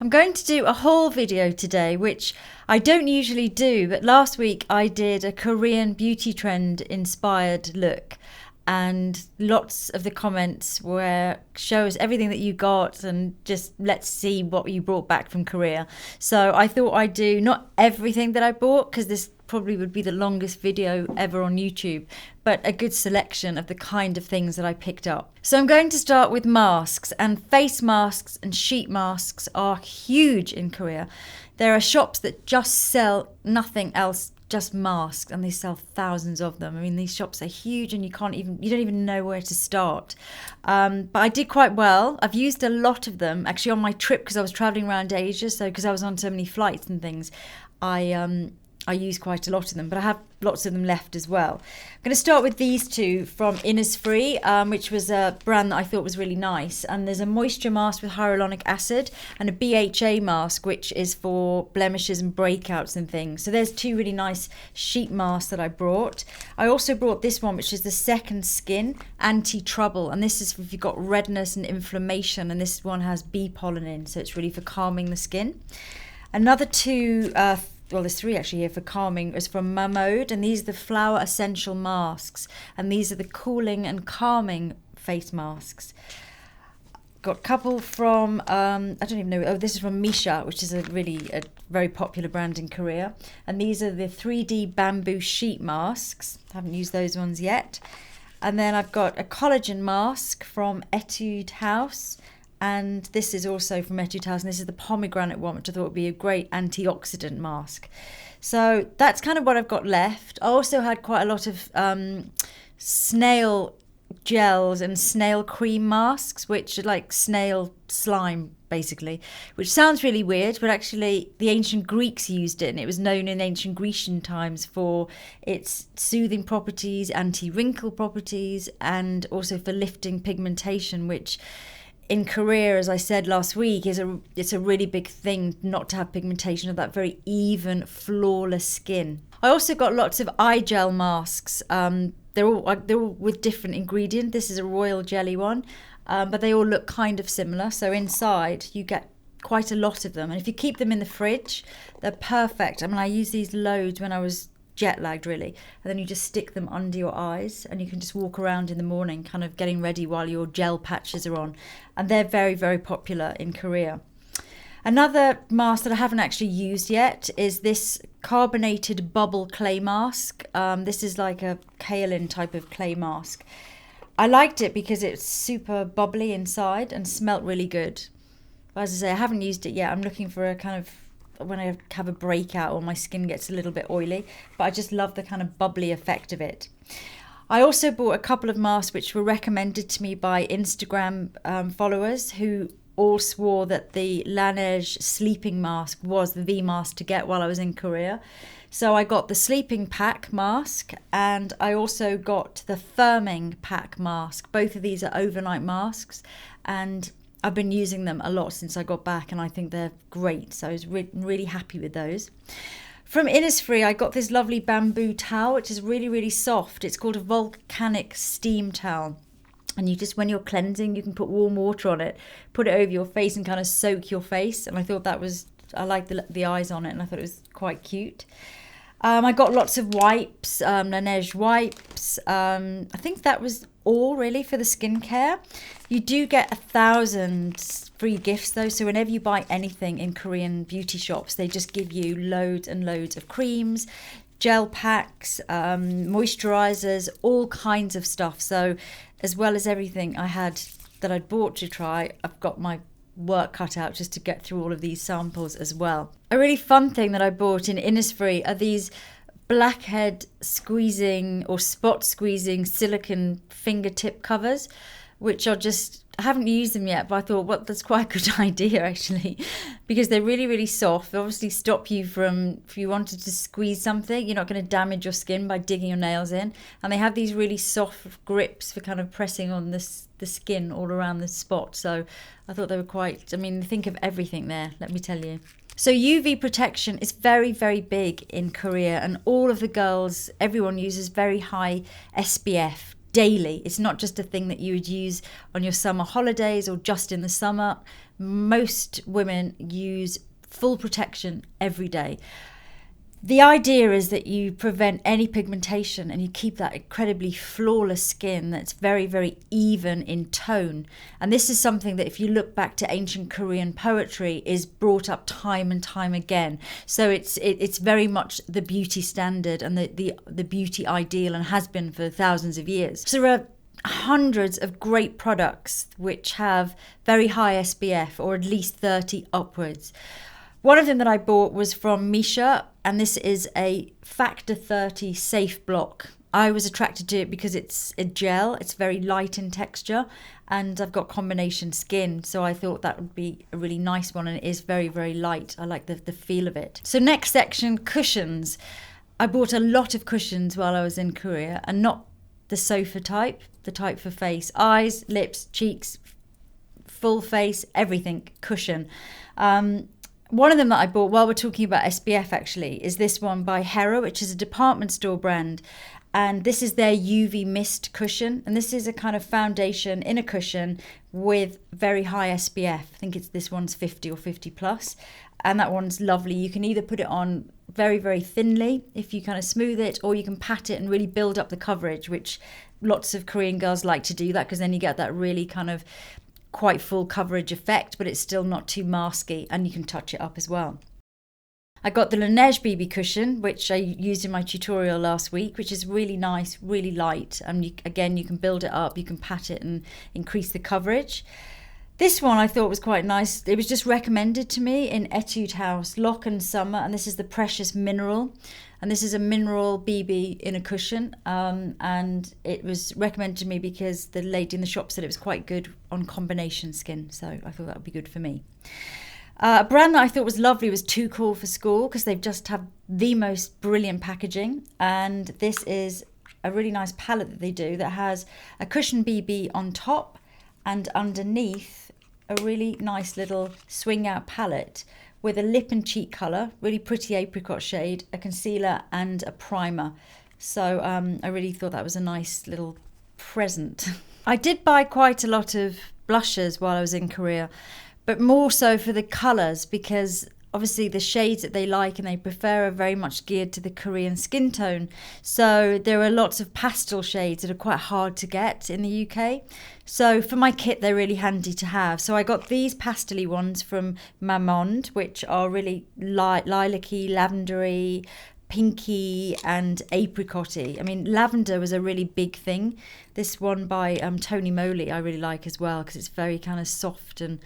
I'm going to do a haul video today, which I don't usually do, but last week I did a Korean beauty trend inspired look, and lots of the comments were show us everything that you got and just let's see what you brought back from Korea. So I thought I'd do not everything that I bought, because this probably would be the longest video ever on YouTube, but a good selection of the kind of things that I picked up. So I'm going to start with masks, and face masks and sheet masks are huge in Korea. There are shops that just sell nothing else, just masks, and they sell thousands of them. I mean, these shops are huge and you don't even know where to start. But I did quite well. I've used a lot of them actually on my trip because I was traveling around Asia. So because I was on so many flights and things, I used quite a lot of them, but I have lots of them left as well. I'm going to start with these two from Innisfree, which was a brand that I thought was really nice. And there's a moisture mask with hyaluronic acid and a BHA mask, which is for blemishes and breakouts and things. So there's two really nice sheet masks that I brought. I also brought this one, which is the Second Skin Anti-Trouble. And this is if you've got redness and inflammation. And this one has bee pollen in, so it's really for calming the skin. Another two well, there's three actually here for calming, is from Mamonde, and these are the flower essential masks, and these are the cooling and calming face masks. Got a couple from I don't even know, this is from Missha, which is a very popular brand in Korea, and these are the 3D bamboo sheet masks. Haven't used those ones yet. And then I've got a collagen mask from Etude House, and this is also from Etude House, and this is the pomegranate one, which I thought would be a great antioxidant mask. So that's kind of what I've got left. I also had quite a lot of snail gels and snail cream masks, which are like snail slime, basically, which sounds really weird, but actually the ancient Greeks used it, and it was known in ancient Grecian times for its soothing properties, anti-wrinkle properties, and also for lifting pigmentation, which in Korea, as I said last week, it's a really big thing not to have pigmentation, of that very even, flawless skin. I also got lots of eye gel masks. They're all with different ingredients. This is a royal jelly one, but they all look kind of similar. So inside you get quite a lot of them, and if you keep them in the fridge, they're perfect. I mean, I used these loads when I was jet lagged, really, and then you just stick them under your eyes and you can just walk around in the morning kind of getting ready while your gel patches are on, and they're very, very popular in Korea. Another mask that I haven't actually used yet is this Carbonated bubble clay mask. This is like a kaolin type of clay mask. I liked it because it's super bubbly inside and smelt really good, but as I say, I haven't used it yet. I'm looking for a kind of when I have a breakout or my skin gets a little bit oily, but I just love the kind of bubbly effect of it. I also bought a couple of masks which were recommended to me by Instagram followers, who all swore that the Laneige sleeping mask was the mask to get while I was in Korea. So I got the sleeping pack mask, and I also got the firming pack mask. Both of these are overnight masks, and I've been using them a lot since I got back, and I think they're great. So I was really happy with those. From Innisfree, I got this lovely bamboo towel, which is really, really soft. It's called a Volcanic steam towel. And you just, when you're cleansing, you can put warm water on it, put it over your face and kind of soak your face. And I thought I liked the eyes on it, and I thought it was quite cute. I got lots of wipes, Laneige wipes. I think that was all really for the skincare. You do get 1,000 free gifts though, so whenever you buy anything in Korean beauty shops, they just give you loads and loads of creams, gel packs, moisturizers, all kinds of stuff. So as well as everything I had that I'd bought to try, I've got my work cut out just to get through all of these samples as well. A really fun thing that I bought in Innisfree are these blackhead squeezing or spot squeezing silicone fingertip covers, which are just, I haven't used them yet, but I thought, well, that's quite a good idea actually, because they're really, really soft. They obviously stop you from, if you wanted to squeeze something, you're not going to damage your skin by digging your nails in. And they have these really soft grips for kind of pressing on the skin all around the spot. So I thought they were quite, I mean, think of everything there, let me tell you. So UV protection is very, very big in Korea, and all of the girls, everyone uses very high SPF daily. It's not just a thing that you would use on your summer holidays or just in the summer. Most women use full protection every day. The idea is that you prevent any pigmentation and you keep that incredibly flawless skin that's very, very even in tone. And this is something that, if you look back to ancient Korean poetry, is brought up time and time again. So it's very much the beauty standard and the beauty ideal, and has been for thousands of years. So there are hundreds of great products which have very high SPF, or at least 30 upwards. One of them that I bought was from Missha, and this is a factor 30 safe block. I was attracted to it because it's a gel, it's very light in texture, and I've got combination skin, so I thought that would be a really nice one, and it is very, very light. I like the feel of it. So next section, cushions. I bought a lot of cushions while I was in Korea, and not the sofa type, the type for face, eyes, lips, cheeks, full face, everything, cushion. One of them that I bought while we're talking about SPF actually is this one by Hera, which is a department store brand. And this is their UV mist cushion. And this is a kind of foundation in a cushion with very high SPF. I think this one's 50 or 50 plus. And that one's lovely. You can either put it on very, very thinly if you kind of smooth it, or you can pat it and really build up the coverage, which lots of Korean girls like to do that, because then you get that really kind of quite full coverage effect, but it's still not too masky, and you can touch it up as well. I got the Laneige BB cushion, which I used in my tutorial last week, which is really nice, really light, and you can build it up, you can pat it and increase the coverage. This one I thought was quite nice. It was just recommended to me in Etude House, Lock and Summer, and this is the Precious Mineral. And this is a mineral BB in a cushion, and it was recommended to me because the lady in the shop said it was quite good on combination skin, so I thought that would be good for me. A brand that I thought was lovely was Too Cool for School, because they've just have the most brilliant packaging, and this is a really nice palette that they do that has a cushion BB on top, and underneath a really nice little swing out palette with a lip and cheek colour, really pretty apricot shade, a concealer and a primer. So I really thought that was a nice little present. I did buy quite a lot of blushes while I was in Korea, but more so for the colours, because obviously the shades that they like and they prefer are very much geared to the Korean skin tone. So there are lots of pastel shades that are quite hard to get in the UK. So for my kit, they're really handy to have. So I got these pastel-y ones from Mamonde, which are really lilac-y, lavendery, pinky and apricot-y. I mean, lavender was a really big thing. This one by TonyMoly I really like as well, because it's very kind of soft and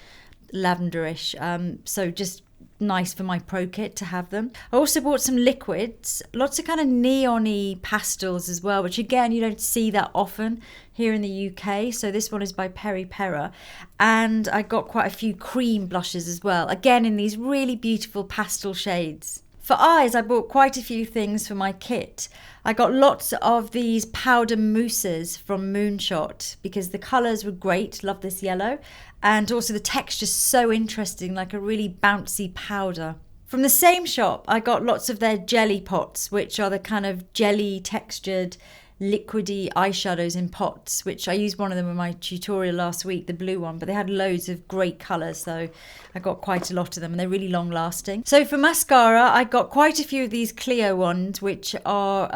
lavenderish. So just nice for my pro kit to have them. I also bought some liquids, lots of kind of neon-y pastels as well, which again you don't see that often here in the UK. So this one is by Peripera, and I got quite a few cream blushes as well, again in these really beautiful pastel shades. For eyes, I bought quite a few things for my kit. I got lots of these powder mousses from Moonshot because the colours were great, love this yellow, and also the texture's so interesting, like a really bouncy powder. From the same shop, I got lots of their jelly pots, which are the kind of jelly textured liquidy eyeshadows in pots, which I used one of them in my tutorial last week, the blue one, but they had loads of great colours, so I got quite a lot of them and they're really long lasting. So for mascara, I got quite a few of these CLIO ones, which are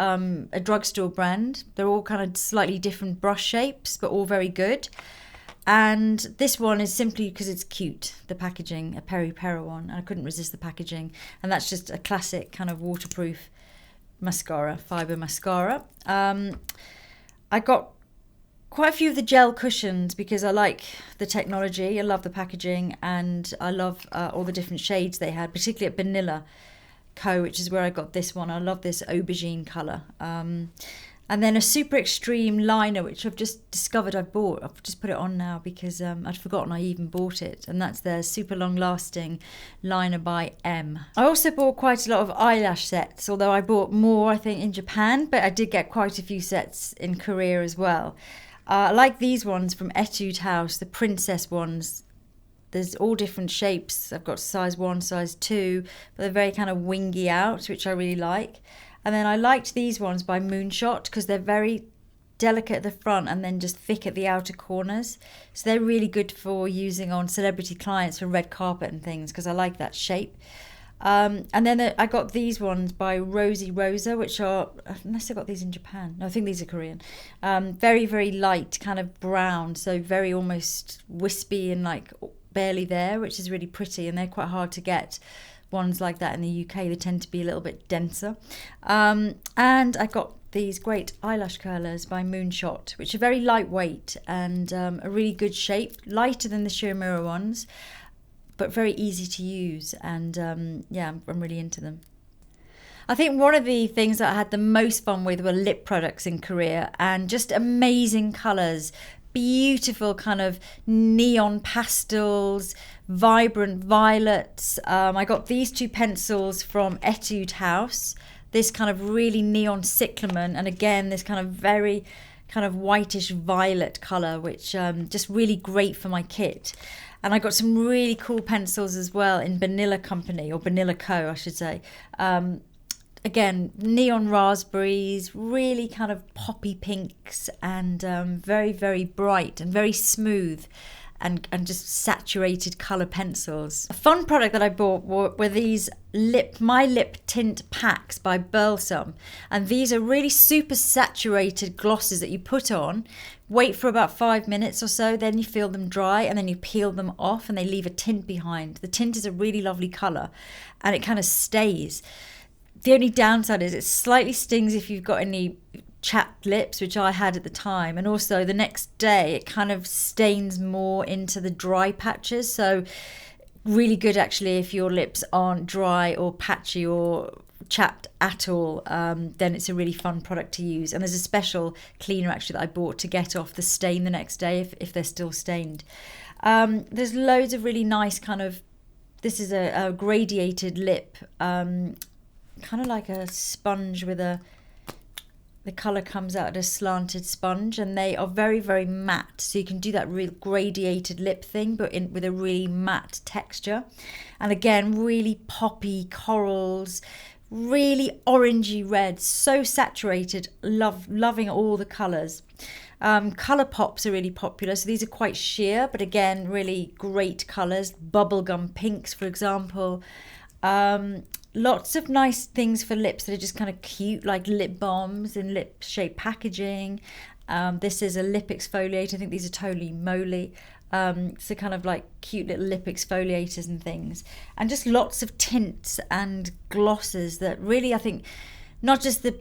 a drugstore brand. They're all kind of slightly different brush shapes, but all very good. And this one is simply because it's cute, the packaging, a Peripera one, and I couldn't resist the packaging. And that's just a classic kind of waterproof mascara, fibre mascara. I got quite a few of the gel cushions because I like the technology, I love the packaging, and I love all the different shades they had, particularly at Vanilla Co, which is where I got this one. I love this aubergine colour. And then a super extreme liner, which I've just discovered I've bought. I've just put it on now because I'd forgotten I even bought it. And that's their super long lasting liner by M. I also bought quite a lot of eyelash sets, although I bought more, I think, in Japan, but I did get quite a few sets in Korea as well. I like these ones from Etude House, the princess ones. There's all different shapes. I've got size 1, size 2, but they're very kind of wingy out, which I really like. And then I liked these ones by Moonshot because they're very delicate at the front and then just thick at the outer corners. So they're really good for using on celebrity clients for red carpet and things, because I like that shape. And then I got these ones by Rosie Rosa, which are, unless I got these in Japan, no, I think these are Korean. Very, very light, kind of brown, so very almost wispy and like barely there, which is really pretty, and they're quite hard to get. Ones like that in the UK, they tend to be a little bit denser. And I got these great eyelash curlers by Moonshot, which are very lightweight and a really good shape, lighter than the Sheer Mirror ones, but very easy to use, and yeah, I'm really into them. I think one of the things that I had the most fun with were lip products in Korea, and just amazing colours, beautiful kind of neon pastels, vibrant violets. I got these two pencils from Etude House, this kind of really neon cyclamen, and again this kind of very kind of whitish violet colour, which just really great for my kit. And I got some really cool pencils as well in Vanilla Company, or Vanilla Co, I should say. Again, neon raspberries, really kind of poppy pinks, and very, very bright and very smooth, and just saturated colour pencils. A fun product that I bought were these My Lip Tint Packs by Balsam. And these are really super saturated glosses that you put on, wait for about 5 minutes or so, then you feel them dry, and then you peel them off and they leave a tint behind. The tint is a really lovely colour and it kind of stays. The only downside is it slightly stings if you've got any chapped lips, which I had at the time, and also the next day it kind of stains more into the dry patches. So really good actually if your lips aren't dry or patchy or chapped at all, then it's a really fun product to use. And there's a special cleaner actually that I bought to get off the stain the next day if they're still stained. There's loads of really nice kind of, this is a gradiated lip, kind of like a sponge with the colour comes out at a slanted sponge, and they are very, very matte, so you can do that real gradiated lip thing, but with a really matte texture. And again, really poppy corals, really orangey red, so saturated, loving all the colours. Colour pops are really popular, so these are quite sheer, but again, really great colours. Bubblegum pinks, for example. Lots of nice things for lips that are just kind of cute, like lip balms in lip-shaped packaging. This is a lip exfoliator. I think these are TonyMoly. So kind of like cute little lip exfoliators and things. And just lots of tints and glosses that really, I think, not just the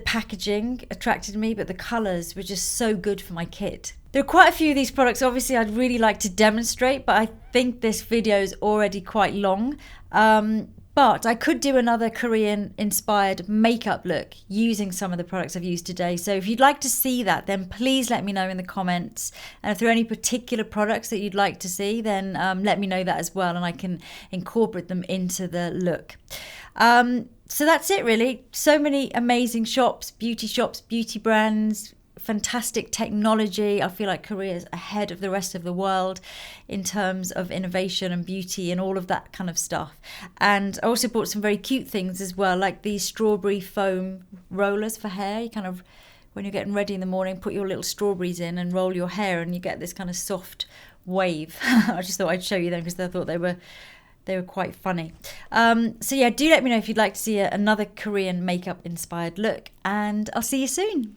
packaging attracted me, but the colours were just so good for my kit. There are quite a few of these products, obviously, I'd really like to demonstrate, but I think this video is already quite long. But I could do another Korean-inspired makeup look using some of the products I've used today. So if you'd like to see that, then please let me know in the comments. And if there are any particular products that you'd like to see, then let me know that as well, and I can incorporate them into the look. So that's it, really. So many amazing shops, beauty brands, fantastic technology. I feel like Korea is ahead of the rest of the world in terms of innovation and beauty and all of that kind of stuff. And I also bought some very cute things as well, like these strawberry foam rollers for hair. You kind of, when you're getting ready in the morning, put your little strawberries in and roll your hair, and you get this kind of soft wave. I just thought I'd show you them because I thought they were quite funny. So yeah, do let me know if you'd like to see another Korean makeup inspired look, and I'll see you soon.